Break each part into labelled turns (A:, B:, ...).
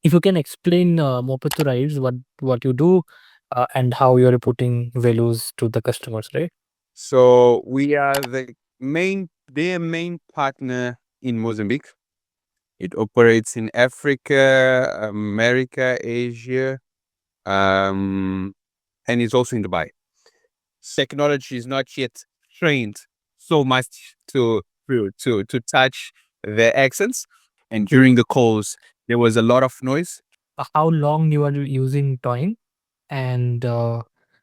A: If you can explain Maputho Rides, what you do, and how you're putting values to the customers, right?
B: So we are their main partner in Mozambique. It operates in Africa, America, Asia, um, and it's also in Dubai. Technology is not yet trained so much to touch the accents, and during the calls there was a lot of noise.
A: How long you are using Toingg, and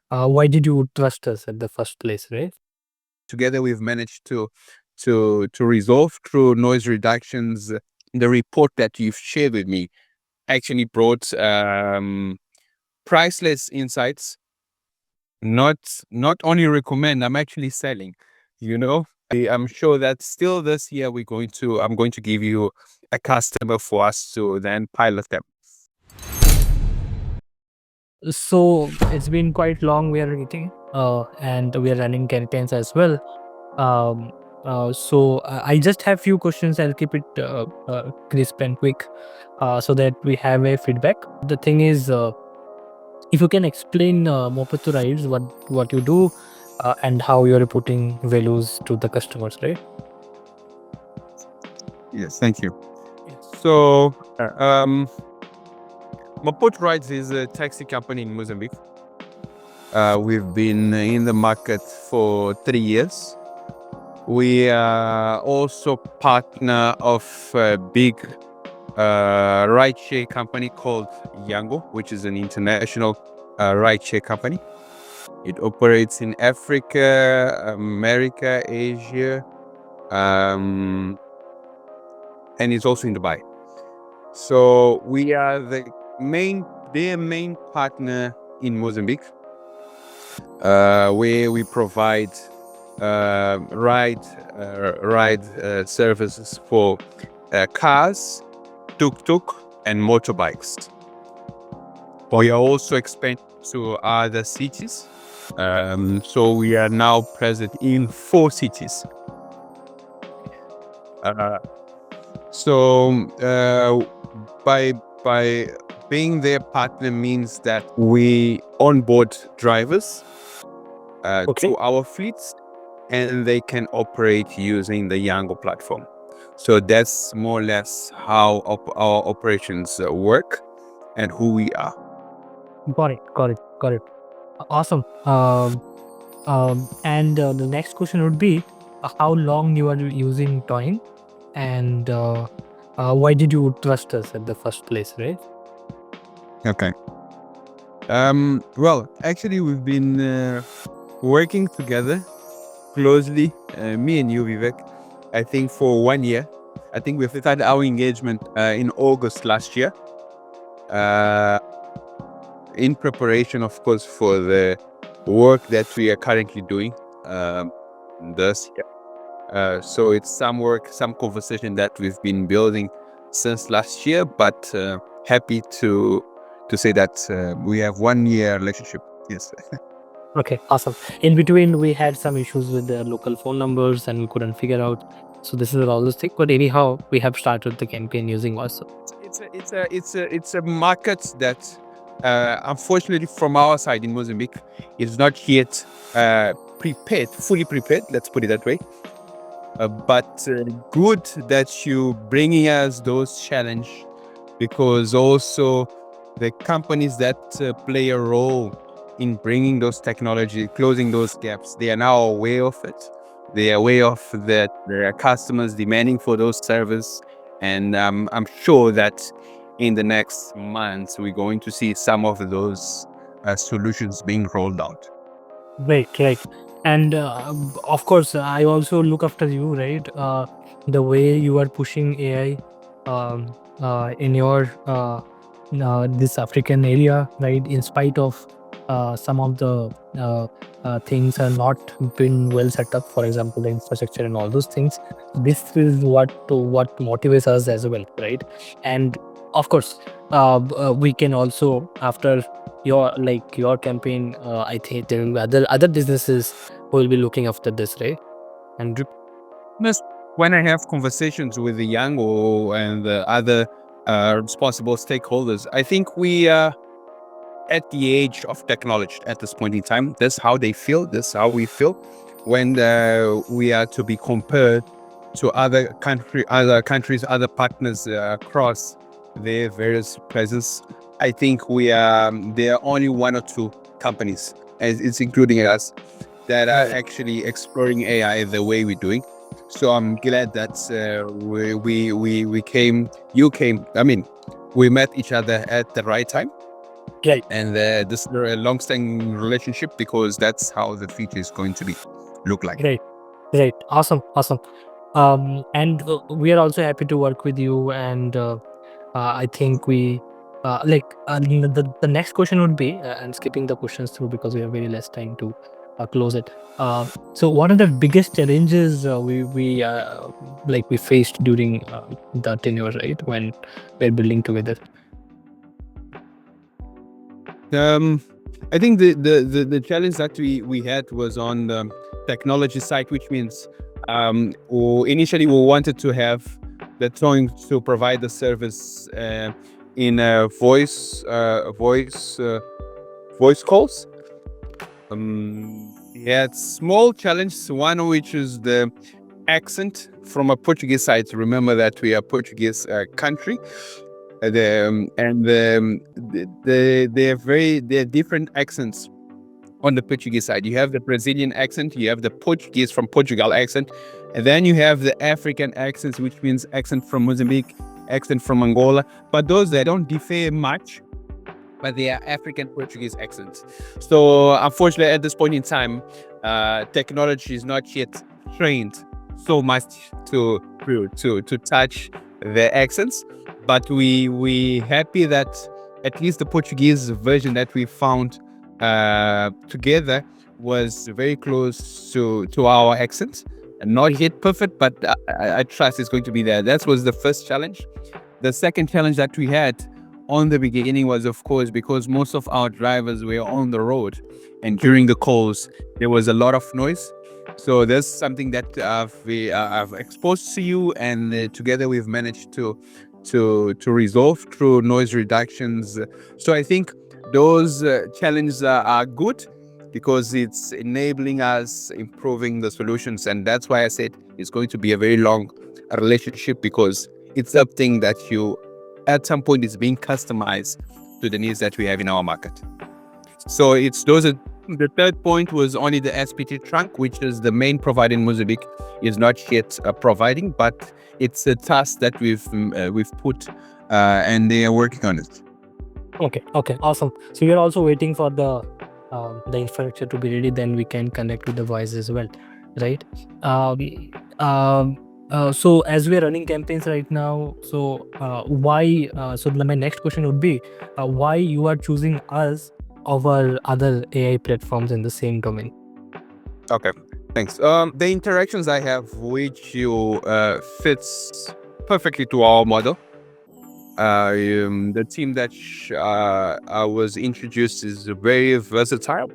A: why did you trust us at the first place, right?
B: Together we've managed to resolve through noise reductions. The report that you've shared with me actually brought priceless insights. Not only recommend, I'm actually selling, you know. I'm sure that still this year I'm going to give you a customer for us to then pilot them.
A: So it's been quite long we are waiting, and we are running campaigns as well. I just have few questions. I'll keep it crisp and quick, so that we have a feedback. The thing is, if you can explain Maputho Rides, what you do, and how you're putting values to the customers, right?
B: Yes, thank you. So Maputho Rides is a taxi company in Mozambique. We've been in the market for 3 years. We are also partner of a big rideshare company called Yango, which is an international rideshare company. It operates in Africa, America, Asia, and it's also in Dubai. So we are their main partner in Mozambique, where we provide ride services for cars, tuk-tuk, and motorbikes. We are also expanding to other cities. So we are now present in 4 cities. By being their partner means that we onboard drivers
A: Okay.
B: to our fleets, and they can operate using the Yango platform. So that's more or less how our operations work and who we are.
A: Got it. Got it. Got it. Awesome. And the next question would be, how long you are using Toingg, and why did you trust us at the first place, right?
B: Okay. Well, actually, we've been working together closely, me and you, Vivek, I think for 1 year. I think we've started our engagement in August last year, in preparation, of course, for the work that we are currently doing this year. So it's some work, some conversation that we've been building since last year, but happy to say that we have 1 year relationship. Yes.
A: Okay, awesome. In between, we had some issues with the local phone numbers, and we couldn't figure out. So this is all those things. But anyhow, we have started the campaign using WhatsApp.
B: It's a market that, unfortunately, from our side in Mozambique, is not yet fully prepared. Let's put it that way. But good that you bringing us those challenge, because also the companies that play a role in bringing those technology, closing those gaps, they are now aware of it. They are aware of that there are customers demanding for those services, and I'm sure that in the next months we're going to see some of those solutions being rolled out.
A: Right. And of course, I also look after you, right? The way you are pushing AI in your this African area, right? In spite of some of the things are not been well set up, for example, the infrastructure and all those things. This is what motivates us as well, right? And of course, we can also, after your campaign, I think there will be other businesses who will be looking after this, right? And
B: Yes, when I have conversations with the young or and the other responsible stakeholders. I think we are at the age of technology at this point in time. That's how they feel. That's how we feel when we are to be compared to other countries, other partners across their various presence. I think we are. There are only one or two companies, and it's including us, that are
A: Right.
B: actually exploring AI the way we're doing. So I'm glad that we came. You came. I mean, we met each other at the right time,
A: Right.
B: and this is a long-standing relationship because that's how the future is going to be look like.
A: Right. Right. Awesome. Awesome. And we are also happy to work with you. And I think we the next question would be, and skipping the questions through because we have very less time to close it. So, what are the biggest challenges we faced during the tenure, right? When we're building together.
B: Um, I think the challenge that we had was on the technology side, which means initially we wanted to have the Toingg to provide the service in voice calls. We had small challenges, one which is the accent from a Portuguese side. Remember that we are Portuguese country. They're different accents on the Portuguese side. You have the Brazilian accent, you have the Portuguese from Portugal accent, and then you have the African accents, which means accent from Mozambique, accent from Angola. But those, they don't differ much, but they are African Portuguese accents. So unfortunately, at this point in time, technology is not yet trained so much to touch the accents. But we happy that at least the Portuguese version that we found together was very close to our accents, and not yet perfect, but I trust it's going to be there. That was the first challenge. The second challenge that we had on the beginning was, of course, because most of our drivers were on the road, and during the calls there was a lot of noise. So there's something that I've exposed to you, and together we've managed to resolve through noise reductions. So I think those challenges are good because it's enabling us improving the solutions, and that's why I said it's going to be a very long relationship, because it's something that you at some point is being customized to the needs that we have in our market. So it's those are the third point was only the SPT trunk, which is the main provider in Mozambique, is not yet providing, but it's a task that we've put and they are working on it.
A: Okay. Okay. Awesome. So we are also waiting for the infrastructure to be ready. Then we can connect with the voice as well, right? Um, so as we are running campaigns right now, so why? So my next question would be, why you are choosing us over other AI platforms in the same domain?
B: Okay, thanks. The interactions I have with you fits perfectly to our model. The team that I was introduced is very versatile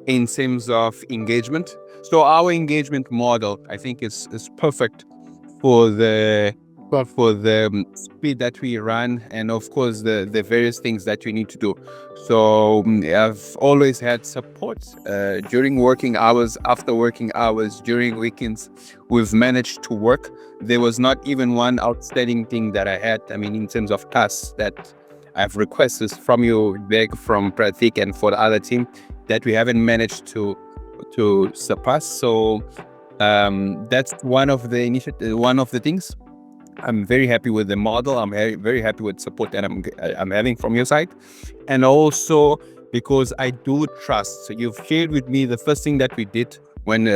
B: in terms of engagement. So our engagement model, I think, is perfect for the speed that we run, and of course the various things that we need to do. So I've always had support during working hours, after working hours, during weekends. We've managed to work. There was not even one outstanding thing that I had. I mean, in terms of tasks that I've requested from you, Vivek, from Pratik, and for the other team, that we haven't managed to surpass. So that's one of the things. I'm very happy with the model. I'm very happy with support that I'm having from your side, and also because I do trust. So you've shared with me the first thing that we did when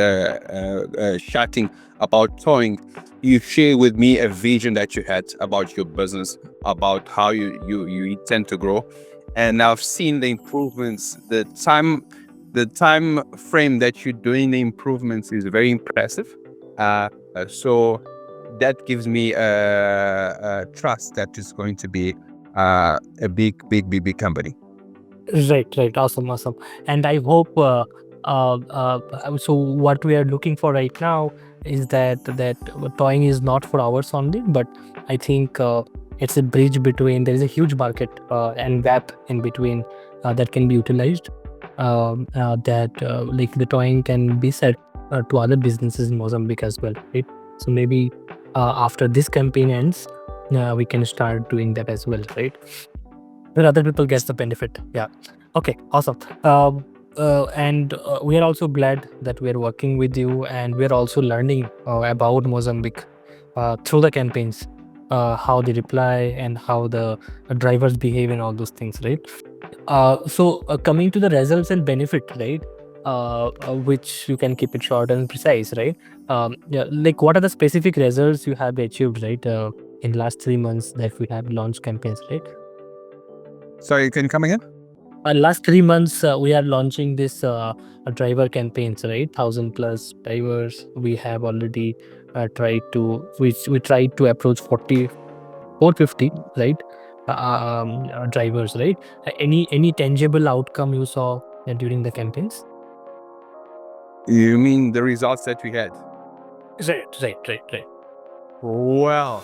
B: chatting about Toingg. You shared with me a vision that you had about your business, about how you intend to grow, and I've seen the improvements. The time frame that you're doing the improvements is very impressive. So that gives me a trust that is going to be a big company.
A: Right, right. Awesome, awesome. And I hope so what we are looking for right now is that Toying is not for hours only, but I think It's a bridge between, there is a huge market and gap in between that can be utilized, that like the Toingg can be set to other businesses in Mozambique as well, right? So maybe after this campaign ends, we can start doing that as well, right? Where other people gets the benefit. Yeah. Okay. Awesome. And we are also glad that we are working with you, and we are also learning about Mozambique through the campaigns, how they reply and how the drivers behave and all those things, right? So coming to the results and benefit, right? Which you can keep it short and precise, right? Yeah, like what are the specific results you have achieved, right? In last 3 months that we have launched campaigns, right?
B: Sorry, can you come again?
A: Last 3 months, we are launching this driver campaigns, right? 1,000+ drivers. We have already tried to, we tried to approach 450, right? Drivers, right? Any tangible outcome you saw during the campaigns?
B: You mean the results that we had?
A: Right.
B: Well,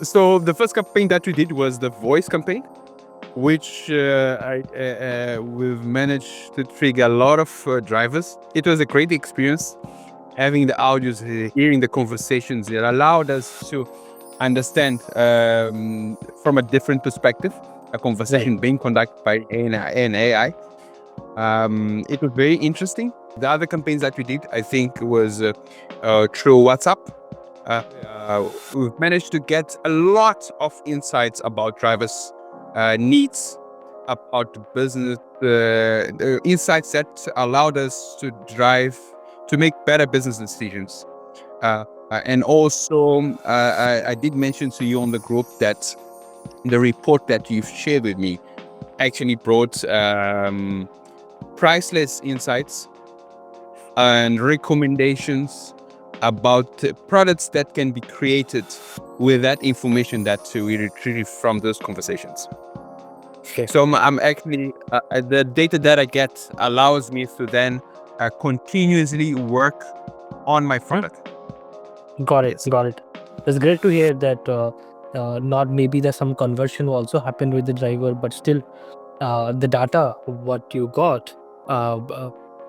B: so the first campaign that we did was the voice campaign, which we've managed to trigger a lot of drivers. It was a great experience having the audios, hearing the conversations. It allowed us to understand from a different perspective a conversation being conducted by an AI. It was very interesting. The other campaigns that we did, I think, was through WhatsApp. We've managed to get a lot of insights about drivers' needs, about the business, the insights that allowed us to make better business decisions. And also, I did mention to you on the group that the report that you've shared with me actually brought priceless insights and recommendations about products that can be created with that information that we retrieve from those conversations.
A: Okay.
B: So I'm actually, the data that I get allows me to then continuously work on my product.
A: Got it.
B: Yes.
A: Got it. It's great to hear that not maybe there's some conversion also happened with the driver, but still the data what you got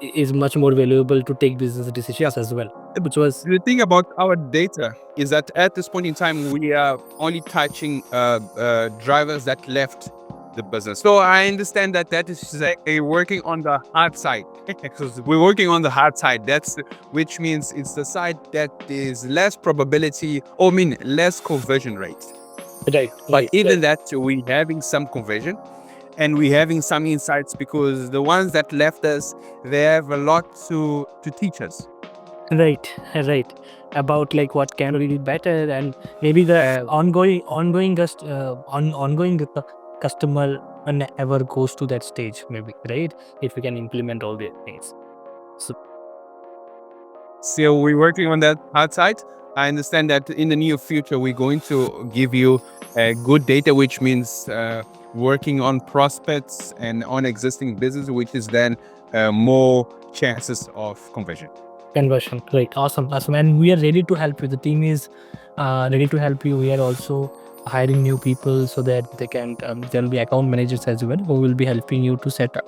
A: is much more valuable to take business decisions as well, which was
B: The thing about our data is that at this point in time, we are only touching drivers that left the business. So I understand that that is working on the hard side. Because we're working on the hard side. Which means it's the side that is less probability, or less conversion rate.
A: right.
B: But even that, we're having some conversion and we're having some insights, because the ones that left us, they have a lot to teach us.
A: Right. About like what can we do better, and maybe the ongoing customer never goes to that stage, maybe, right? If we can implement all these things. So
B: So we're working on that hard side. I understand that in the near future, we're going to give you good data, which means working on prospects and on existing business, which is then more chances of conversion.
A: conversion, great, awesome, and we are ready to help you. The team is ready to help you. We are also hiring new people so that they can there'll be account managers as well who will be helping you to set up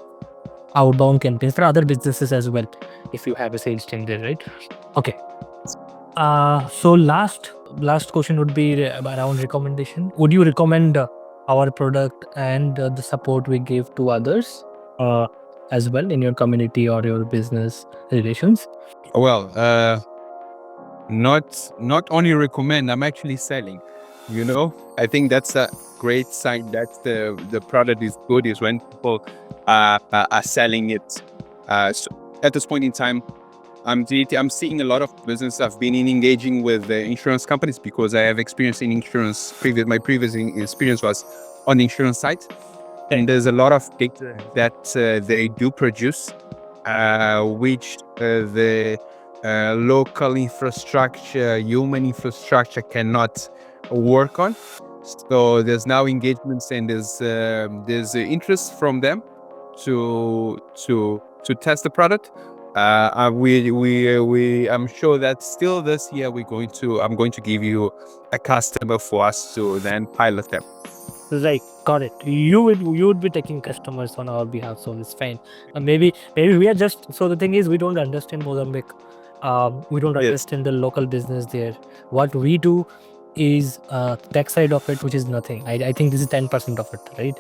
A: outbound campaigns for other businesses as well if you have a sales team there, right? Okay. So last question would be around recommendation. Would you recommend our product and the support we give to others as well in your community or your business relations?
B: Well, not only recommend, I'm actually selling. I think that's a great sign that the product is good, is when people are selling it. So at this point in time, I'm seeing a lot of business. I've been engaging with the insurance companies because I have experience in insurance. My previous experience was on the insurance side, and there's a lot of data that they do produce, which the local infrastructure, human infrastructure cannot work on. So there's now engagements, and there's interest from them to test the product. I'm sure that still this year I'm going to give you a customer for us to then pilot them.
A: Right, got it. You would be taking customers on our behalf, so it's fine. Maybe we are just, so the thing is we don't understand Mozambique. We don't
B: Yes.
A: understand the local business there. What we do is tech side of it, which is nothing. I think this is 10% of it, right?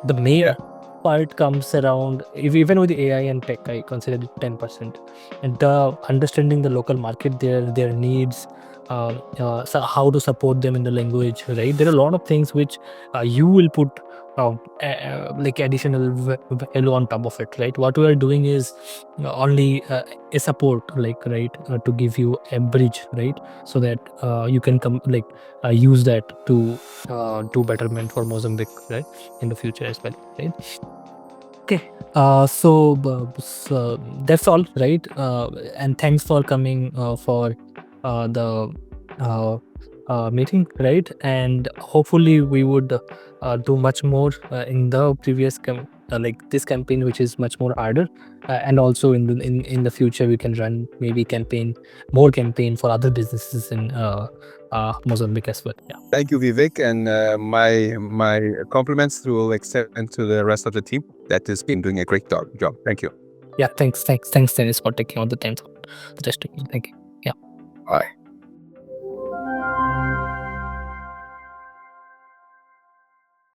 A: The main
B: Yeah.
A: part comes around, if even with AI and tech, I consider it 10%. And the understanding the local market, their needs, so how to support them in the language, right? There are a lot of things which you will put like additional value on top of it, right? What we are doing is only a support, like, right, to give you a bridge, right, so that you can come, like, use that to do betterment for Mozambique, right, in the future as well, right? Okay. So that's all, right? And thanks for coming for the uh, meeting, right? And hopefully we would do much more in the previous like this campaign, which is much more harder. And also in the future, we can run maybe more campaign for other businesses in Mozambique as well. Yeah.
B: Thank you, Vivek, and my compliments to extend to the rest of the team that has been doing a great job. Thank you.
A: Yeah. Thanks, Dennis, for taking all the time for the testing. Thank you. Yeah.
B: Bye.